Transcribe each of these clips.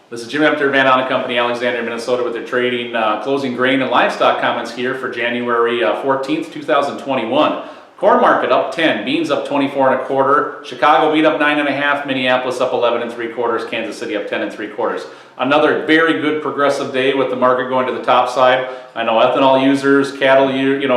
This is Jim Empter, Van Ahn Co, Alexandria, Minnesota, with the trading, closing grain and livestock comments here for January 14th, 2021. Corn market up 10, beans up 24 1/4, Chicago wheat up 9 1/2, Minneapolis up 11 3/4, Kansas City up 10 3/4. Another very good progressive day with the market going to the top side. I know ethanol users, cattle,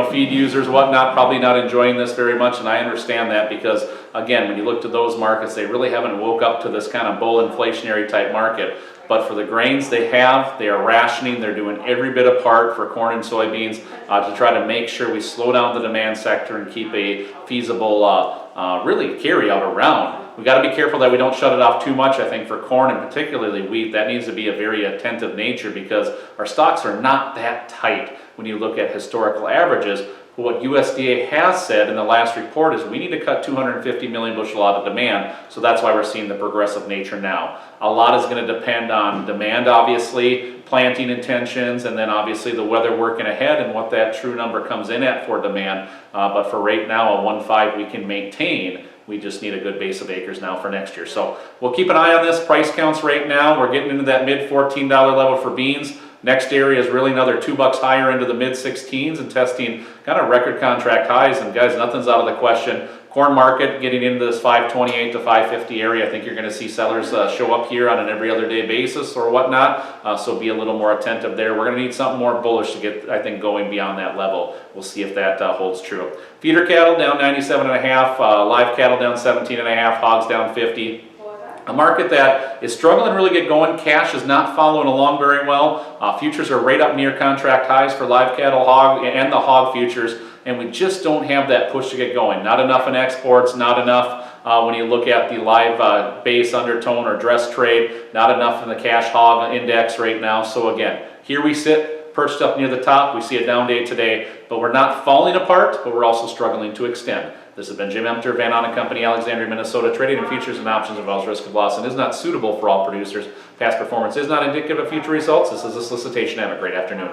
feed users, whatnot, probably not enjoying this very much, and I understand that because, again, when you look to those markets, they really haven't woke up to this kind of bull inflationary type market. But for the grains they are rationing. They're doing every bit of part for corn and soybeans to try to make sure we slow down the demand sector and keep a feasible really carry out around. We got to be careful that we don't shut it off too much. I think for corn and particularly wheat, that needs to be a very attentive nature because our stocks are not that tight when you look at historical averages. But what USDA has said in the last report is we need to cut 250 million bushel out of demand, so that's why we're seeing the progressive nature now. A lot is going to depend on demand, obviously, planting intentions, and then obviously the weather working ahead and what that true number comes in at for demand. But for right now, a 1.5 we can maintain. We just need a good base of acres now for next year. So we'll keep an eye on this. Price counts right now, we're getting into that mid $14 level for beans. Next area is really another $2 higher into the mid 16s and testing kind of record contract highs. And guys, nothing's out of the question. Corn market getting into this 528 to 550 area. I think you're going to see sellers show up here on an every other day basis or whatnot. So be a little more attentive there. We're going to need something more bullish to get, I think, going beyond that level. We'll see if that holds true. Feeder cattle down 97 1/2, live cattle down 17 1/2, hogs down 50. A market that is struggling to really get going. Cash is not following along very well. Futures are right up near contract highs for live cattle, hog, and the hog futures, and we just don't have that push to get going. Not enough in exports, not enough when you look at the live base undertone or dress trade, not enough in the cash hog index right now. So again, here we sit, perched up near the top. We see a down day today, but we're not falling apart, but we're also struggling to extend. This has been Jim Empter, Van Ahn Co, Alexandria, Minnesota. Trading in futures and options involves risk of loss and is not suitable for all producers. Past performance is not indicative of future results. This is a solicitation. Have a great afternoon.